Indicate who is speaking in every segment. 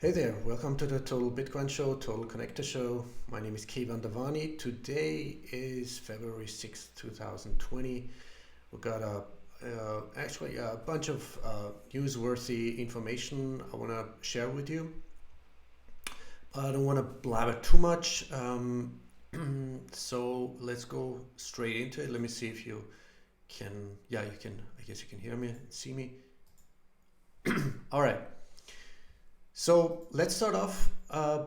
Speaker 1: Hey there, welcome to the Total Bitcoin Show, Total Connector Show. My name is Keyvan. Today is February 6th, 2020. We've got actually a bunch of newsworthy information I want to share with you. I don't want to blabber too much, so let's go straight into it. Let me see if you can, yeah, you can, I guess you can hear me and see me. All right. So let's start off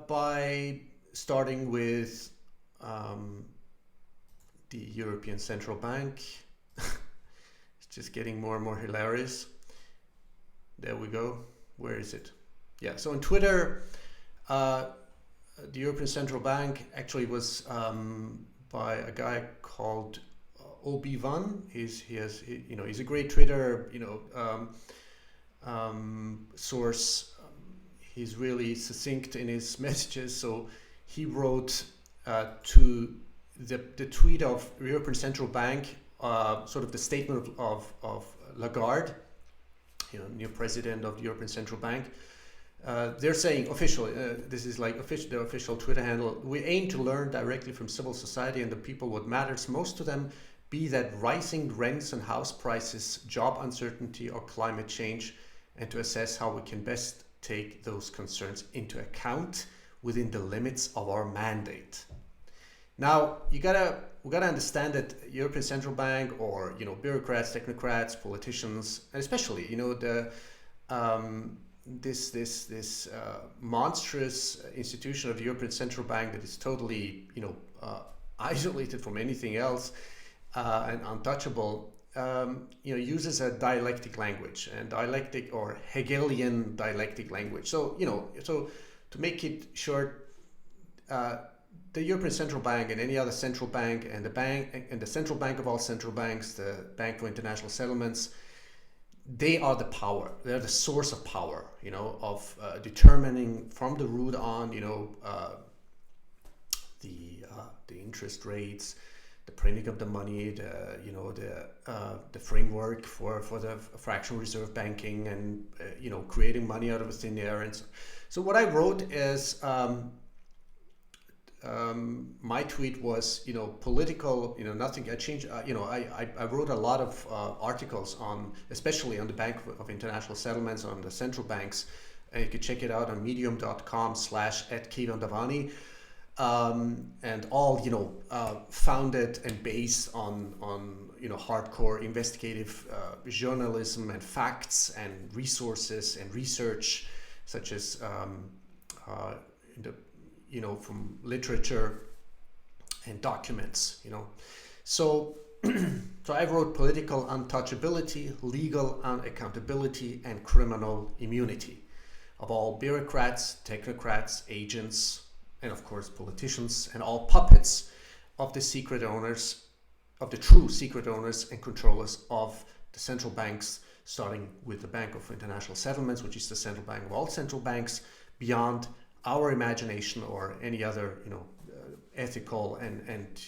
Speaker 1: by starting with the European Central Bank. It's just getting more and more hilarious. There we go. Where is it? Yeah, so on Twitter, the European Central Bank actually was by a guy called Keyvan. He's a great Twitter source. He's really succinct in his messages. So he wrote to the tweet of European Central Bank, sort of the statement of Lagarde, new president of the European Central Bank. They're saying officially, this is like their official Twitter handle, we aim to learn directly from civil society and the people what matters most to them, be that rising rents and house prices, job uncertainty or climate change, and to assess how we can best take those concerns into account within the limits of our mandate. Now, we gotta understand that European Central Bank, or bureaucrats, technocrats, politicians, and especially this monstrous institution of the European Central Bank that is totally isolated from anything else and untouchable. Uses a dialectic language and dialectic or Hegelian dialectic language. So, so to make it short, the European Central Bank and any other central bank and the central bank of all central banks, the Bank for International Settlements, they are the power. They're the source of power, of determining from the root on, the interest rates, the printing of the money, the framework for the fractional reserve banking, and creating money out of thin air. And so what I wrote is my tweet was political, nothing. I changed. I wrote a lot of articles especially on the Bank of International Settlements, on the central banks. And you can check it out on medium.com/@Keyvan. And all founded and based on hardcore investigative journalism and facts and resources and research, such as from literature and documents. So so I wrote political untouchability, legal unaccountability, and criminal immunity of all bureaucrats, technocrats, agents, and of course politicians, and all puppets of the true secret owners and controllers of the central banks, starting with the Bank of International Settlements, which is the central bank of all central banks, beyond our imagination or any other ethical and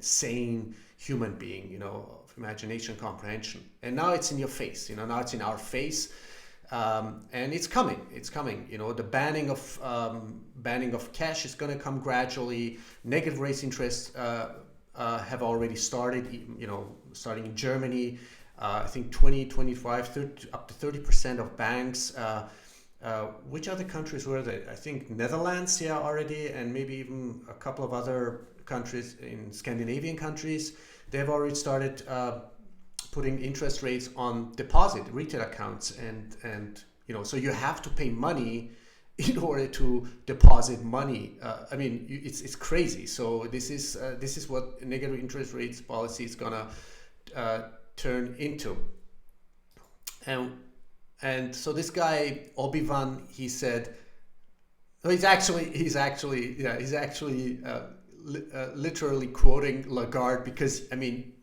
Speaker 1: sane human being, of imagination, comprehension. And now it's in your face. Now it's in our face. And it's coming. The banning of cash is going to come gradually. Negative rates interests have already started. Starting in Germany, I think 20, 25, 30, up to 30% of banks. Which other countries were they? I think Netherlands, already, and maybe even a couple of other countries in Scandinavian countries. They've already started putting interest rates on deposit retail accounts, and so you have to pay money in order to deposit money. It's crazy. So this is what negative interest rates policy is gonna turn into. And so this guy Keyvan, he said, he's actually literally quoting Lagarde, because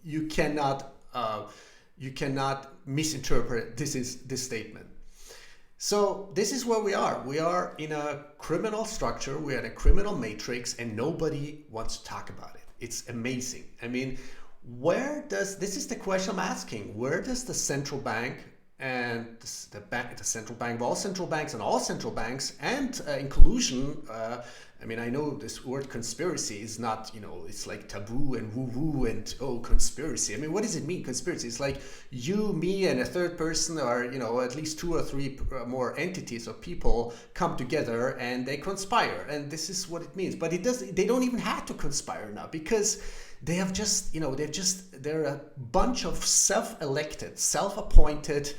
Speaker 1: you cannot misinterpret this statement. So this is where we are. We are in a criminal structure. We are in a criminal matrix, and nobody wants to talk about it. It's amazing. This is the question I'm asking. Where does the central bank and the central bank of all central banks and all central banks, and in collusion. I mean, I know this word conspiracy is not, it's like taboo and woo-woo and, oh, conspiracy. I mean, what does it mean, conspiracy? It's like you, me, and a third person, or, at least two or three more entities or people come together and they conspire. And this is what it means. But they don't even have to conspire now, because they have just, they're a bunch of self-elected, self-appointed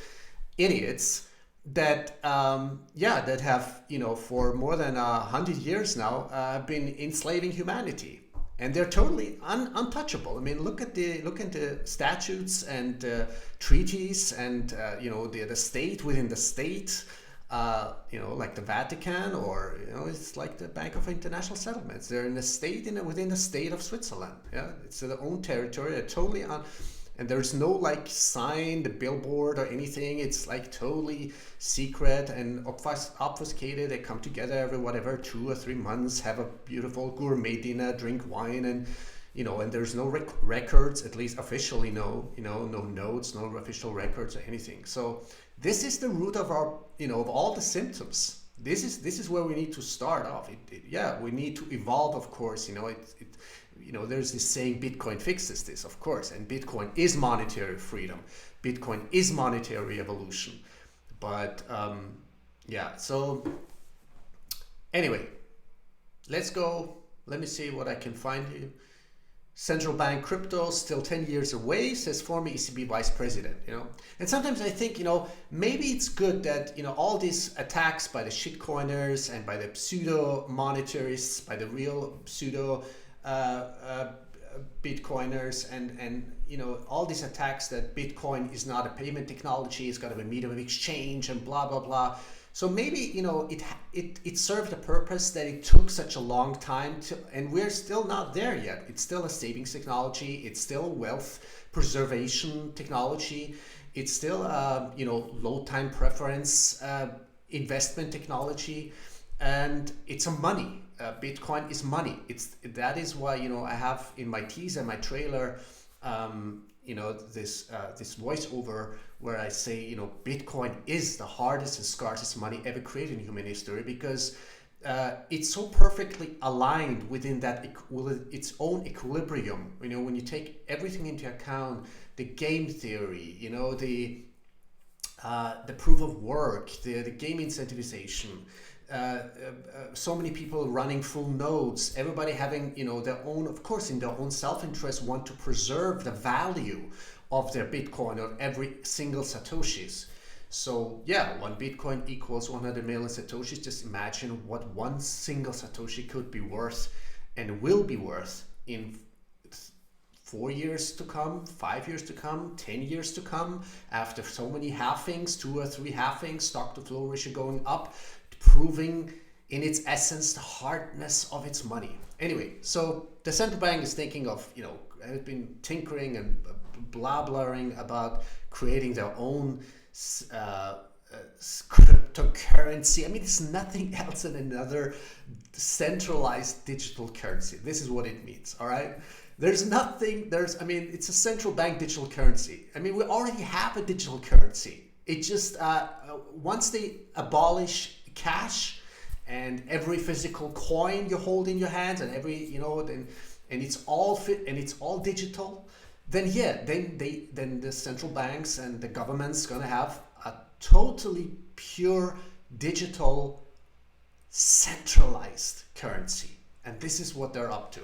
Speaker 1: idiots that that have for more than 100 years now been enslaving humanity, and they're totally untouchable. I mean, look into statutes and treaties and the state within the state, like the Vatican, or it's like the Bank of International Settlements. They're in a state within the state of Switzerland. Yeah, it's their own territory. They're totally and there's no like sign, the billboard or anything. It's like totally secret and obfuscated. They come together every 2 or 3 months, have a beautiful gourmet dinner, drink wine, and and there's no records, at least officially, no notes, no official records or anything. So this is the root of our of all the symptoms. This is where we need to start off. We need to evolve, of course. There's this saying, Bitcoin fixes this, of course, and Bitcoin is monetary freedom. Bitcoin is monetary evolution. But so anyway, let's go. Let me see what I can find here. Central bank crypto still 10 years away, says former ECB vice president. And sometimes I think maybe it's good that all these attacks by the shitcoiners and by the pseudo monetarists, by the real pseudo Bitcoiners, and all these attacks that Bitcoin is not a payment technology, it's got to be a medium of exchange and blah blah blah. So maybe it served a purpose that it took such a long time to, and we're still not there yet. It's still a savings technology. It's still wealth preservation technology. It's still low time preference investment technology, and it's a money. Bitcoin is money. That is why I have in my teaser, my trailer, this voiceover where I say Bitcoin is the hardest and scarcest money ever created in human history, because it's so perfectly aligned within that its own equilibrium. When you take everything into account, the game theory, the proof of work, the game incentivization. So many people running full nodes, everybody having their own, of course, in their own self-interest, want to preserve the value of their Bitcoin or every single Satoshis. So 1 Bitcoin equals 100 million Satoshis. Just imagine what one single Satoshi could be worth and will be worth in 4 years to come, 5 years to come, 10 years to come, after so many halvings, 2 or 3 halvings, stock to flow ratio going up, proving in its essence the hardness of its money. Anyway, so the central bank is thinking of, has been tinkering and blabbering about creating their own cryptocurrency. I mean, it's nothing else than another centralized digital currency. This is what it means, all right? It's a central bank digital currency. I mean, we already have a digital currency. It just, once they abolish cash and every physical coin you hold in your hands, and every and it's all fit and it's all digital, then the central banks and the government's gonna have a totally pure digital centralized currency, and this is what they're up to.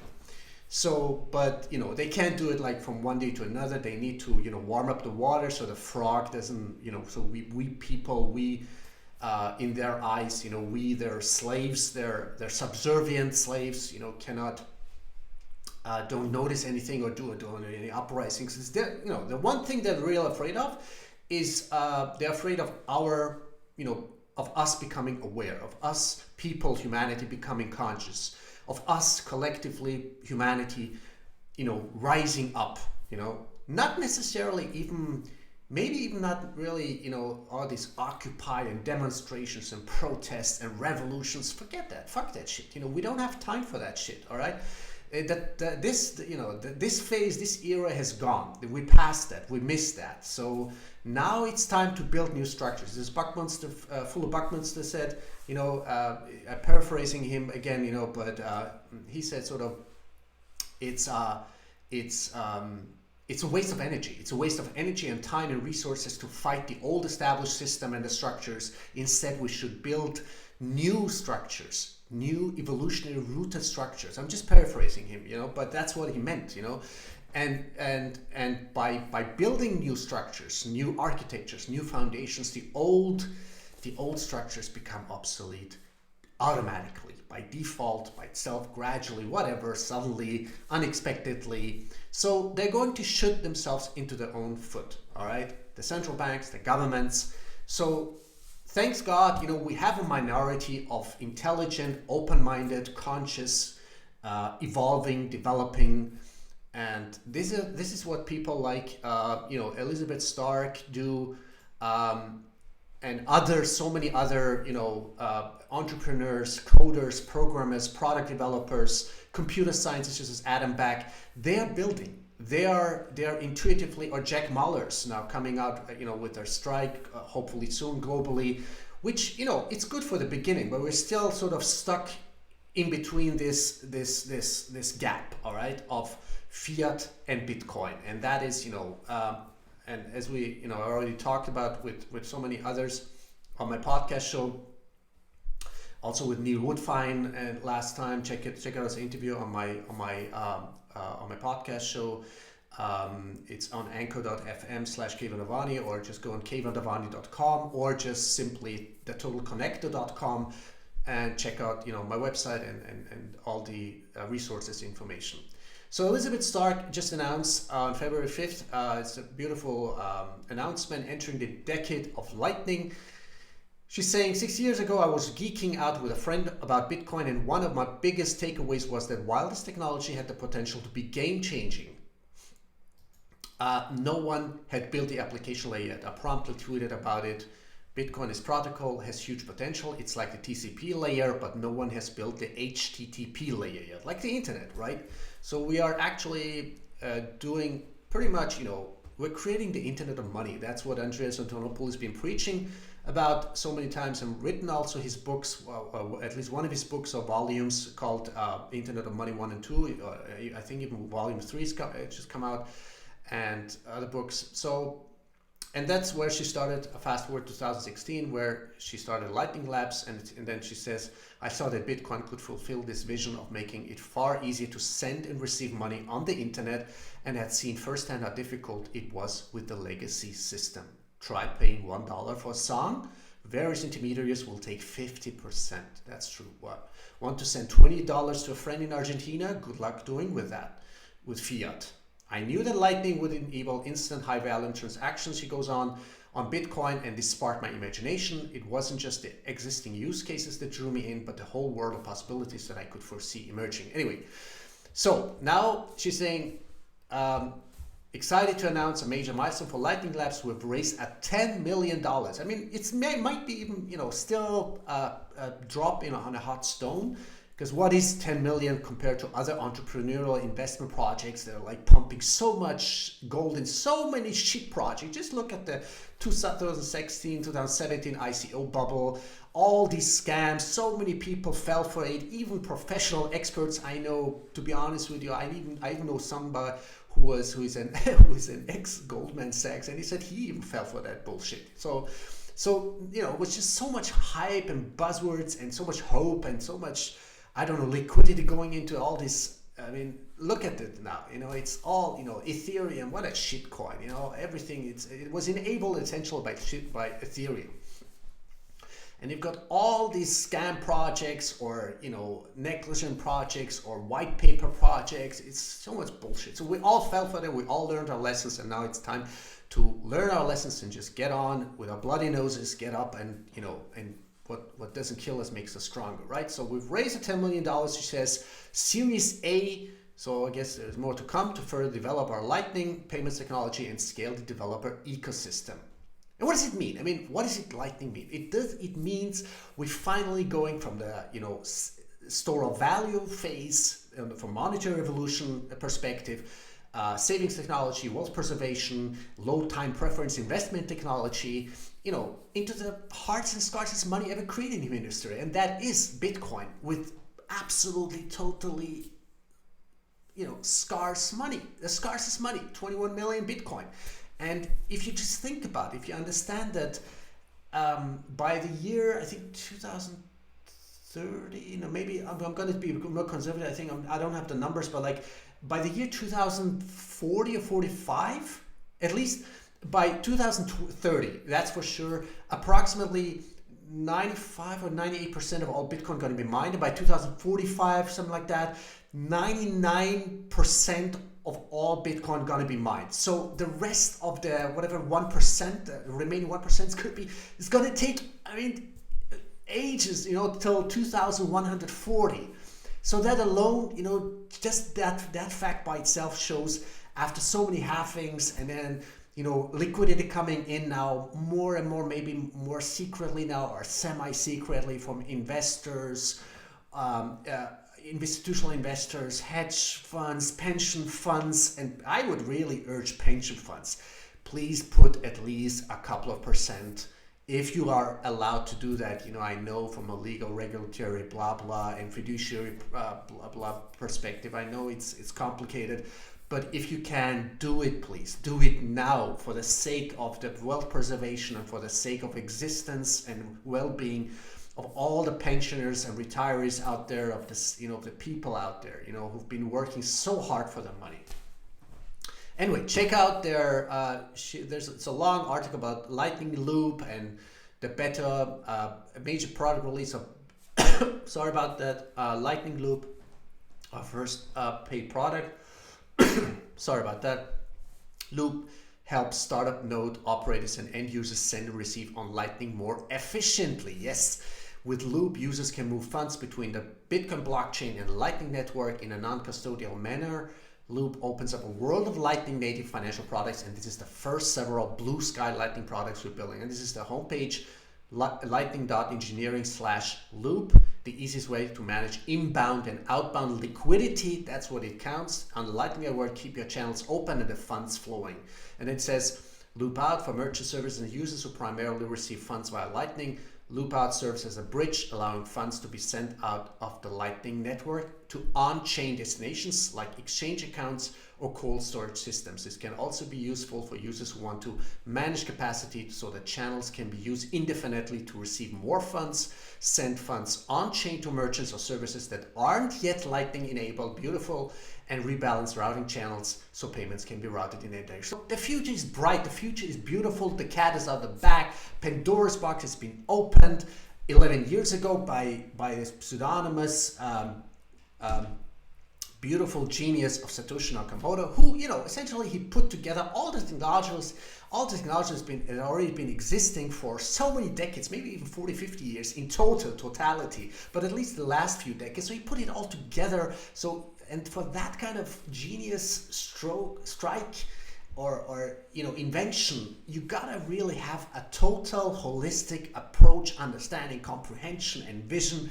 Speaker 1: So, but they can't do it like from one day to another. They need to warm up the water so the frog doesn't so we people in their eyes, we their slaves, they're subservient slaves, cannot don't notice anything or do any uprisings. The one thing they're real afraid of is they're afraid of our of us becoming aware, of us people, humanity becoming conscious, of us collectively, humanity, rising up, not necessarily even. Maybe even not really, all these Occupy and demonstrations and protests and revolutions. Forget that. Fuck that shit. We don't have time for that shit, all right? This phase, this era has gone. We passed that. We missed that. So now it's time to build new structures. This Buckminster, Fuller Buckminster said, I'm paraphrasing him again, but he said sort of, it's a waste of energy. It's a waste of energy and time and resources to fight the old established system and the structures. Instead, we should build new structures, new evolutionary rooted structures. I'm just paraphrasing him, but that's what he meant, And by building new structures, new architectures, new foundations, the old structures become obsolete automatically, by default, by itself, gradually, whatever, suddenly, unexpectedly. So they're going to shoot themselves into their own foot, all right? The central banks, the governments. So thanks God, we have a minority of intelligent, open-minded, conscious, evolving, developing, and this is what people like, Elizabeth Stark do, and so many other, entrepreneurs, coders, programmers, product developers, computer scientists such as Adam Back. They are building. They are intuitively, or Jack Mallers now coming out, with their strike, hopefully soon globally, which it's good for the beginning, but we're still sort of stuck in between this gap, all right, of fiat and Bitcoin, and that is and as we I already talked about with so many others on my podcast show, also with Neil Woodfine, and last time check out his interview on my podcast show. It's on anchor.fm/KeyvanDavani, or just go on keyvandavani.com, or just simply thetotalconnector.com and check out my website and all the resources information. So Elizabeth Stark just announced on February 5th, it's a beautiful announcement, entering the decade of Lightning. She's saying, 6 years ago, I was geeking out with a friend about Bitcoin, and one of my biggest takeaways was that while this technology had the potential to be game-changing, no one had built the application layer yet. I promptly tweeted about it. Bitcoin is protocol, has huge potential. It's like the TCP layer, but no one has built the HTTP layer yet, like the internet, right? So we are actually doing pretty much, we're creating the internet of money. That's what Andreas Antonopoulos has been preaching about so many times, and written also his books, at least one of his books or volumes called Internet of Money 1 and 2. I think even volume 3 has just come out, and other books. So, and that's where she started. Fast forward to 2016, where she started Lightning Labs, and then she says, I saw that Bitcoin could fulfill this vision of making it far easier to send and receive money on the internet, and had seen firsthand how difficult it was with the legacy system. Try paying $1 for a song. Various intermediaries will take 50%. That's true. What? Want to send $20 to a friend in Argentina? Good luck doing with that, with fiat. I knew that Lightning would enable instant high-value transactions, she goes on Bitcoin, and this sparked my imagination. It wasn't just the existing use cases that drew me in, but the whole world of possibilities that I could foresee emerging. Anyway, so now she's saying, excited to announce a major milestone for Lightning Labs. We've raised at $10 million. I mean, might be even, still a drop on a hot stone. Because what is 10 million compared to other entrepreneurial investment projects that are like pumping so much gold in so many shit projects? Just look at the 2016, 2017 ICO bubble, all these scams. So many people fell for it, even professional experts. I know, to be honest with you, I even know somebody who is an ex Goldman Sachs, and he said he even fell for that bullshit. So it was just so much hype and buzzwords and so much hope and so much, I don't know, liquidity going into all this. I mean, look at it now. It's all, Ethereum. What a shit coin. Everything. It was enabled essentially by Ethereum. And you've got all these scam projects, or negligent projects, or white paper projects. It's so much bullshit. So we all fell for that. We all learned our lessons, and now it's time to learn our lessons and just get on with our bloody noses, get up, and and what doesn't kill us makes us stronger, right? So we've raised $10 million, she says, Series A. So I guess there's more to come to further develop our Lightning payments technology and scale the developer ecosystem. And what does it mean? I mean, what does Lightning mean? It means we're finally going from the store of value phase from monetary revolution perspective, savings technology, wealth preservation, low time preference investment technology, into the hardest and scarcest money ever created in human history. And that is Bitcoin, with absolutely, totally, scarce money, the scarcest money, 21 million Bitcoin. And if you just think about it, if you understand that by the year, I think 2030, maybe I'm going to be more conservative. I think I don't have the numbers, but like by the year 2040 or 45, at least by 2030, that's for sure, approximately 95 or 98% of all Bitcoin going to be mined. And by 2045, something like that, 99% of all Bitcoin going to be mined. So the rest of the whatever 1%, the remaining 1% is going to take, ages, till 2140. So that alone, just that fact by itself shows, after so many halvings and then liquidity coming in now more and more, maybe more secretly now or semi-secretly from investors, institutional investors, hedge funds, pension funds, and I would really urge pension funds, please put at least a couple of percent if you are allowed to do that. I know from a legal, regulatory, blah blah, and fiduciary blah blah perspective, I know it's complicated, but if you can do it, please do it now, for the sake of the wealth preservation and for the sake of existence and well-being of all the pensioners and retirees out there, of this, the people out there, who've been working so hard for their money. Anyway, check out their, it's a long article about Lightning Loop and the beta, major product release of, sorry about that, Lightning Loop, our first paid product. Sorry about that. Loop helps startup node operators and end users send and receive on Lightning more efficiently. Yes, with Loop, users can move funds between the Bitcoin blockchain and Lightning network in a non-custodial manner. Loop opens up a world of Lightning native financial products, and this is the first several blue sky Lightning products we're building. And this is the homepage, lightning.engineering/loop, the easiest way to manage inbound and outbound liquidity. That's what it counts. On the Lightning network, keep your channels open and the funds flowing. And it says Loop Out for merchant services and users who primarily receive funds via Lightning. Loop Out serves as a bridge, allowing funds to be sent out of the Lightning network to on-chain destinations like exchange accounts or cold storage systems. This can also be useful for users who want to manage capacity so that channels can be used indefinitely to receive more funds, send funds on-chain to merchants or services that aren't yet Lightning enabled, beautiful, and rebalance routing channels so payments can be routed in a direction. So the future is bright, the future is beautiful, the cat is out the back. Pandora's box has been opened 11 years ago by this pseudonymous beautiful genius of Satoshi Nakamoto, who, essentially he put together all the technologies had already been existing for so many decades, maybe even 40, 50 years in totality, but at least the last few decades. So he put it all together. And for that kind of genius strike or invention, you gotta really have a total holistic approach, understanding, comprehension, and vision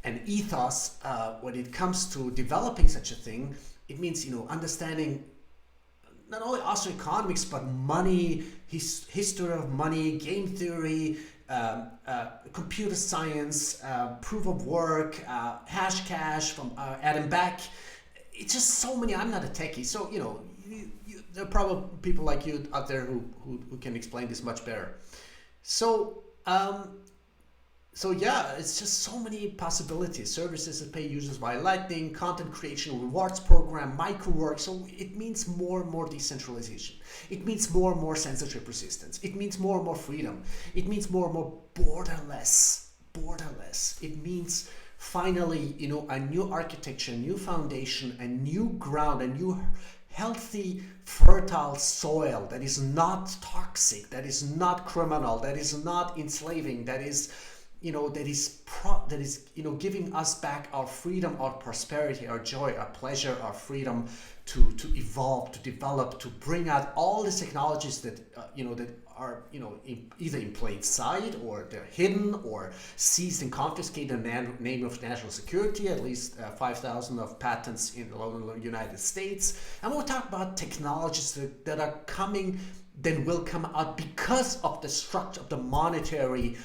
Speaker 1: and ethos when it comes to developing such a thing. It means understanding not only economics but money, history of money, game theory, computer science, proof of work, hash cash from Adam Back. It's just so many. I'm not a techie, so there are probably people like you out there who can explain this much better. So yeah, it's just so many possibilities. Services that pay users via Lightning, content creation, rewards program, microwork. So it means more and more decentralization. It means more and more censorship resistance. It means more and more freedom. It means more and more borderless. It means finally, a new architecture, a new foundation, a new ground, a new healthy, fertile soil that is not toxic, that is not criminal, that is not enslaving, that is giving us back our freedom, our prosperity, our joy, our pleasure, our freedom to evolve, to develop, to bring out all these technologies that are either in plain sight, or they're hidden, or seized and confiscated in the name of national security. At least 5,000 of patents in the United States. And we'll talk about technologies that are coming, then will come out because of the structure of the monetary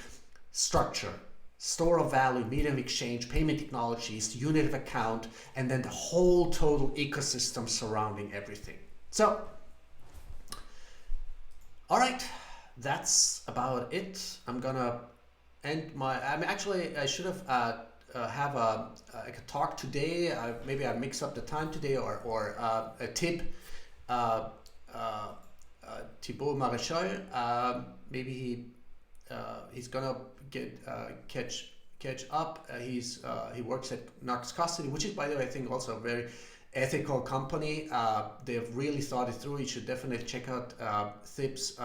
Speaker 1: structure. Store of value, medium of exchange, payment technologies, unit of account, and then the whole total ecosystem surrounding everything. So, all right, that's about it. I'm gonna end my. I should have have a talk today. Maybe I mix up the time today, or a tip. Thibaut Maréchal. Maybe he's gonna catch up. He works at Knox Custody, which is, by the way, I think also a very ethical company. They've really thought it through. You should definitely check out Tip's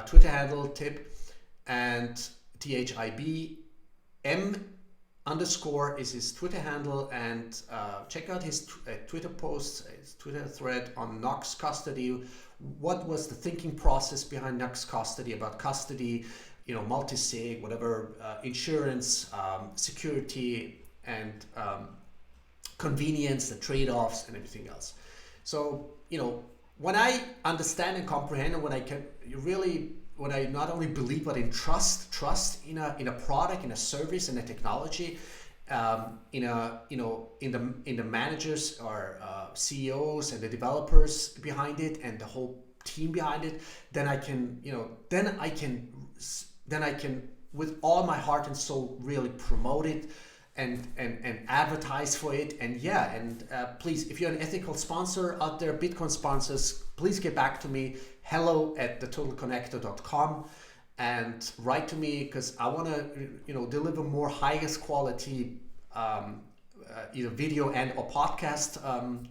Speaker 1: Twitter handle, Tip, and THIBM _ is his Twitter handle, and check out his Twitter posts, his Twitter thread on Knox Custody. What was the thinking process behind Knox Custody, about custody, multi-sig, whatever, insurance, security, and convenience, the trade-offs, and everything else. So, when I understand and comprehend, and when I not only believe but in trust in a product, in a service, in a technology, in the managers or CEOs and the developers behind it and the whole team behind it, then I can with all my heart and soul really promote it and advertise for it. And please, if you're an ethical sponsor out there, Bitcoin sponsors, please get back to me, hello@thetotalconnector.com, and write to me, because I want to deliver more highest quality either video and or podcast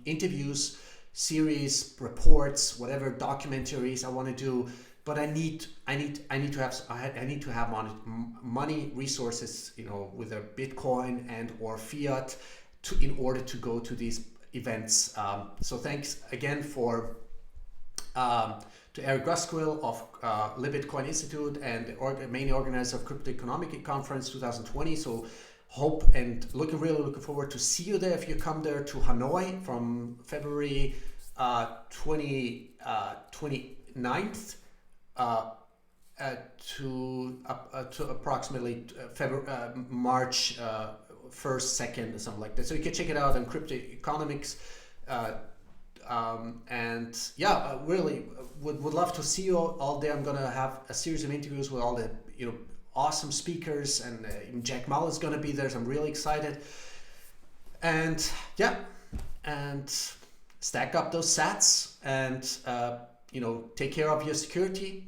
Speaker 1: interviews, series, reports, whatever, documentaries I want to do. But I need to have money, resources, with a Bitcoin and or fiat in order to go to these events. So thanks again to Eric Grusquill of Libitcoin Institute and the main organizer of Crypto Economic Conference 2020. So hope and really looking forward to see you there if you come there to Hanoi from February 29th to approximately March 1st, 2nd, or something like that. So you can check it out on Crypto Economics. Really would love to see you all there. I'm gonna have a series of interviews with all the awesome speakers, and even Jack Mull is gonna be there, so I'm really excited. And stack up those sats, and take care of your security,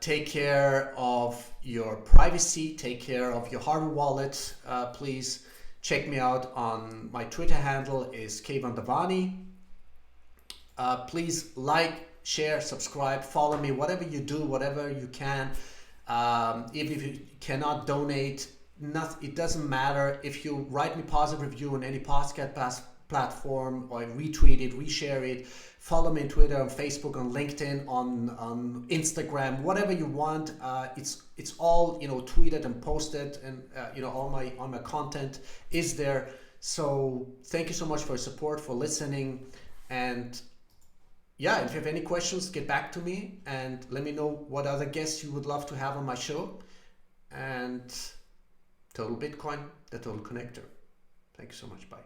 Speaker 1: take care of your privacy, take care of your hardware wallet. Please check me out on my Twitter handle is Keyvan. Please like, share, subscribe, follow me, whatever you do, whatever you can. Even if you cannot donate, it doesn't matter. If you write me positive review on any podcast platform, or retweet it, reshare it, follow me on Twitter, on Facebook, on LinkedIn, on Instagram, whatever you want. It's all tweeted and posted, and all my content is there. So thank you so much for your support, for listening, and if you have any questions, get back to me and let me know what other guests you would love to have on my show. And Total Bitcoin, the Total Connector. Thank you so much. Bye.